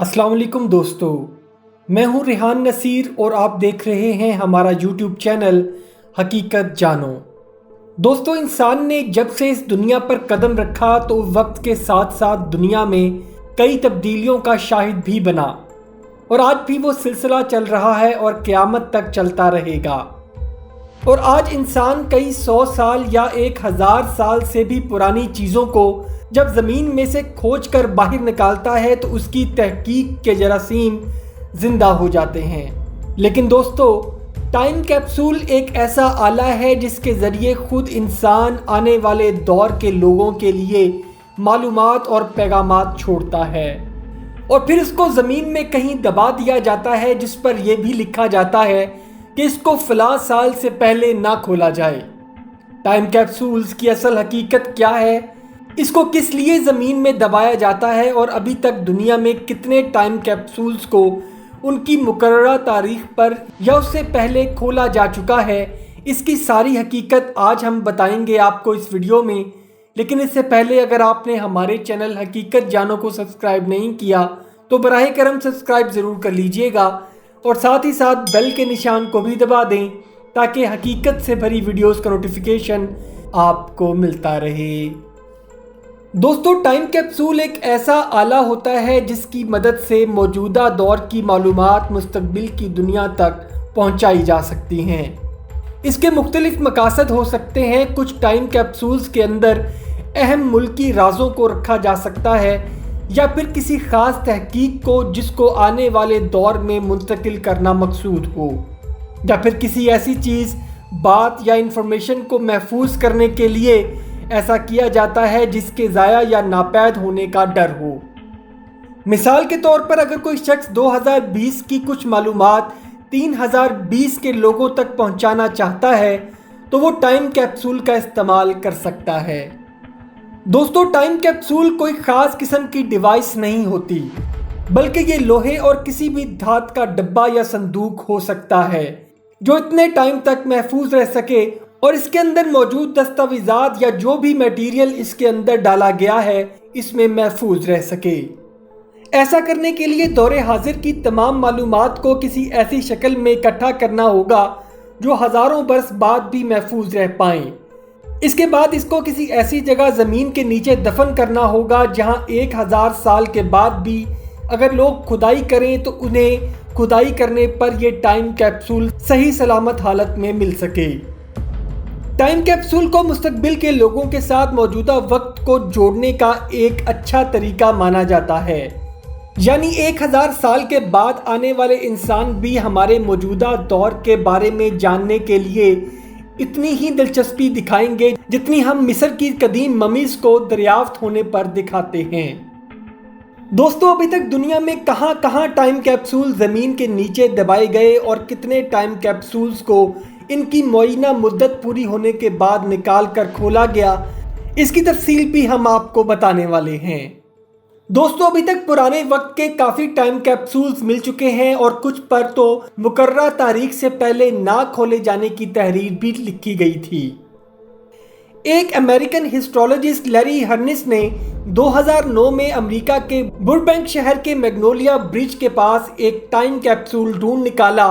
अस्सलाम वालेकुम दोस्तों, मैं हूं रिहान नसीर और आप देख रहे हैं हमारा यूट्यूब चैनल हकीकत जानो। दोस्तों, इंसान ने जब से इस दुनिया पर कदम रखा तो वक्त के साथ साथ दुनिया में कई तब्दीलियों का शाहिद भी बना और आज भी वो सिलसिला चल रहा है और क़यामत तक चलता रहेगा। और आज इंसान कई 100 साल या 1000 साल से भी पुरानी चीज़ों को जब ज़मीन में से खोज कर बाहर निकालता है तो उसकी तहकीक के जरासीम ज़िंदा हो जाते हैं। लेकिन दोस्तों, टाइम कैप्सूल एक ऐसा आला है जिसके ज़रिए ख़ुद इंसान आने वाले दौर के लोगों के लिए मालूमात और पैगामात छोड़ता है और फिर इसको ज़मीन में कहीं दबा दिया जाता है, जिस पर यह भी लिखा जाता है कि इसको फ़लाँ साल से पहले ना खोला जाए। टाइम कैप्सूल्स की असल हकीकत क्या है, इसको किस लिए ज़मीन में दबाया जाता है और अभी तक दुनिया में कितने टाइम कैप्सूल्स को उनकी मुकर्ररा तारीख पर या उससे पहले खोला जा चुका है, इसकी सारी हकीकत आज हम बताएंगे आपको इस वीडियो में। लेकिन इससे पहले अगर आपने हमारे चैनल हकीकत जानो को सब्सक्राइब नहीं किया तो बराह करम सब्सक्राइब ज़रूर कर लीजिएगा और साथ ही साथ बेल के निशान को भी दबा दें ताकि हकीकत से भरी वीडियोस का नोटिफिकेशन आपको मिलता रहे। दोस्तों, टाइम कैप्सूल एक ऐसा आला होता है जिसकी मदद से मौजूदा दौर की मालूमात मुस्तकबिल की दुनिया तक पहुंचाई जा सकती हैं। इसके मुख्तलिफ मकासद हो सकते हैं। कुछ टाइम कैप्सूल्स के अंदर अहम मुल्की राज़ों को रखा जा सकता है या फिर किसी ख़ास तहकीक को जिसको आने वाले दौर में मुंतकिल करना मकसूद हो, या फिर किसी ऐसी चीज़, बात या इंफॉर्मेशन को महफूज करने के लिए ऐसा किया जाता है जिसके ज़ाया या नापैद होने का डर हो। मिसाल के तौर पर अगर कोई शख्स 2020 की कुछ मालूमात 3020 के लोगों तक पहुंचाना चाहता है तो वो टाइम कैप्सूल का इस्तेमाल कर सकता है। दोस्तों, टाइम कैप्सूल कोई ख़ास किस्म की डिवाइस नहीं होती, बल्कि ये लोहे और किसी भी धात का डब्बा या संदूक हो सकता है जो इतने टाइम तक महफूज रह सके और इसके अंदर मौजूद दस्तावेज़ात या जो भी मटेरियल इसके अंदर डाला गया है इसमें महफूज रह सके। ऐसा करने के लिए दौरे हाजिर की तमाम मालूमात को किसी ऐसी शक्ल में इकट्ठा करना होगा जो हज़ारों बरस बाद भी महफूज रह पाएँ। इसके बाद इसको किसी ऐसी जगह ज़मीन के नीचे दफन करना होगा जहां 1000 साल के बाद भी अगर लोग खुदाई करें तो उन्हें खुदाई करने पर यह टाइम कैप्सूल सही सलामत हालत में मिल सके। टाइम कैप्सूल को मुस्तकबिल के लोगों के साथ मौजूदा वक्त को जोड़ने का एक अच्छा तरीका माना जाता है। यानी 1000 साल के बाद आने वाले इंसान भी हमारे मौजूदा दौर के बारे में जानने के लिए इतनी ही दिलचस्पी दिखाएंगे जितनी हम मिस्र की कदीम ममीज़ को दरियाफ्त होने पर दिखाते हैं। दोस्तों, अभी तक दुनिया में कहां कहां टाइम कैप्सूल ज़मीन के नीचे दबाए गए और कितने टाइम कैप्सूल्स को इनकी मुअय्यना मुद्दत पूरी होने के बाद निकाल कर खोला गया, इसकी तफसील भी हम आपको बताने वाले हैं। दोस्तों, अभी तक पुराने वक्त के काफ़ी टाइम कैप्सूल्स मिल चुके हैं और कुछ पर तो मुकर्ररा तारीख से पहले ना खोले जाने की तहरीर भी लिखी गई थी। एक अमेरिकन हिस्टोलॉजिस्ट लैरी हर्निस ने 2009 में अमेरिका के बुरबैंक शहर के मैग्नोलिया ब्रिज के पास एक टाइम कैप्सूल ढूंढ निकाला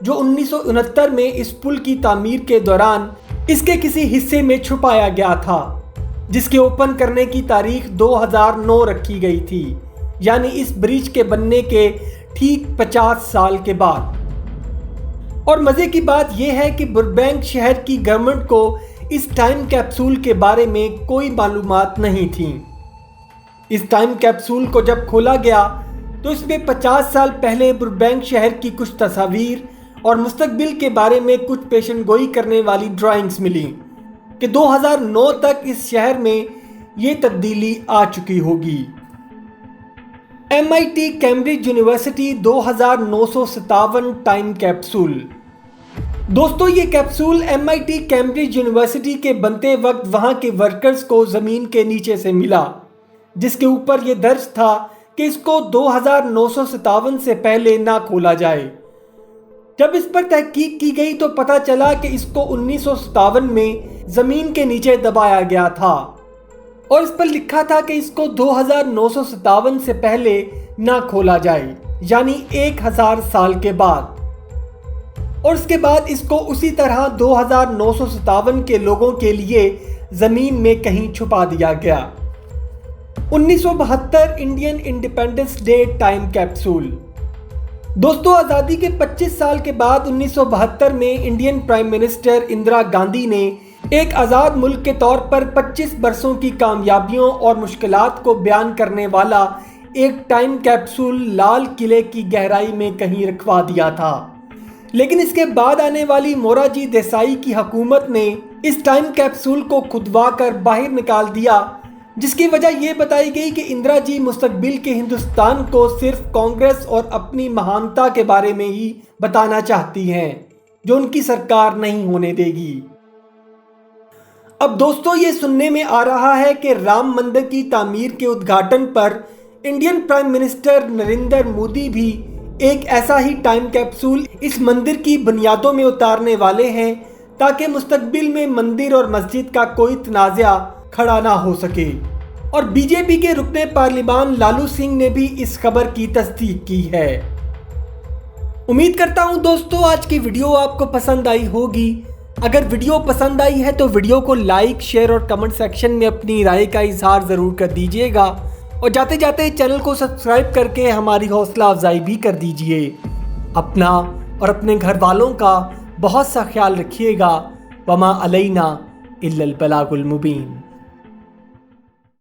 जो 1969 में इस पुल की तामीर के दौरान इसके किसी हिस्से में छुपाया गया था, जिसके ओपन करने की तारीख 2009 रखी गई थी, यानी इस ब्रिज के बनने के ठीक 50 साल के बाद। और मज़े की बात यह है कि बुरबैंक शहर की गवर्नमेंट को इस टाइम कैप्सूल के बारे में कोई मालूमात नहीं थी। इस टाइम कैप्सूल को जब खोला गया तो इसमें 50 साल पहले बुरबैंक शहर की कुछ तस्वीर और मुस्तकबिल के बारे में कुछ पेशनगोई करने वाली ड्राइंग्स मिली कि 2009 तक इस शहर में ये तब्दीली आ चुकी होगी। MIT Cambridge university 2957 time capsule. दोस्तों, ये कैप्सूल MIT कैम्ब्रिज यूनिवर्सिटी के बनते वक्त वहाँ के वर्कर्स को ज़मीन के नीचे से मिला, जिसके ऊपर ये दर्ज था कि इसको 2957 से पहले ना खोला जाए। जब इस पर तहकीक की गई तो पता चला कि इसको 1957 में ज़मीन के नीचे दबाया गया था और इस पर लिखा था कि इसको 2957 से पहले نہ کھولا جائے، یعنی 1000 سال کے بعد، اور اس کے بعد اس کو اسی طرح 2957 کے لوگوں کے لیے زمین میں کہیں چھپا دیا گیا۔ 1972 Indian independence day time capsule. دوستو، آزادی کے 25 سال کے بعد 1972 میں Indian prime minister Indira Gandhi نے ایک آزاد ملک کے طور پر 25 برسوں کی کامیابیوں اور مشکلات کو بیان کرنے والا ایک ٹائم کیپسول لال قلعے کی گہرائی میں کہیں رکھوا دیا تھا، لیکن اس کے بعد آنے والی موراجی دیسائی کی حکومت نے اس ٹائم کیپسول کو کھدوا کر باہر نکال دیا، جس کی وجہ یہ بتائی گئی کہ اندرا جی مستقبل کے ہندوستان کو صرف کانگریس اور اپنی مہانتا کے بارے میں ہی بتانا چاہتی ہیں، جو ان کی سرکار نہیں ہونے دے گی۔ اب دوستو، یہ سننے میں آ رہا ہے کہ رام مندر کی تعمیر کے ادگھاٹن پر Indian prime minister Narendra Modi بھی ایک ایسا ہی ٹائم کیپسول اس مندر کی بنیادوں میں اتارنے والے ہیں، تاکہ مستقبل میں مندر اور مسجد کا کوئی تنازع کھڑا نہ ہو سکے۔ اور بی جے پی کے رکن پارلیمان لالو سنگھ نے بھی اس خبر کی تصدیق کی ہے۔ امید کرتا ہوں دوستو آج کی ویڈیو آپ کو پسند آئی ہوگی۔ اگر ویڈیو پسند آئی ہے تو ویڈیو کو لائک، شیئر اور کمنٹ سیکشن میں اپنی رائے کا اظہار ضرور کر دیجئے گا، اور جاتے جاتے چینل کو سبسکرائب کر کے ہماری حوصلہ افزائی بھی کر دیجئے۔ اپنا اور اپنے گھر والوں کا بہت سا خیال رکھیے گا۔ وما علینا الا البلاغ المبین۔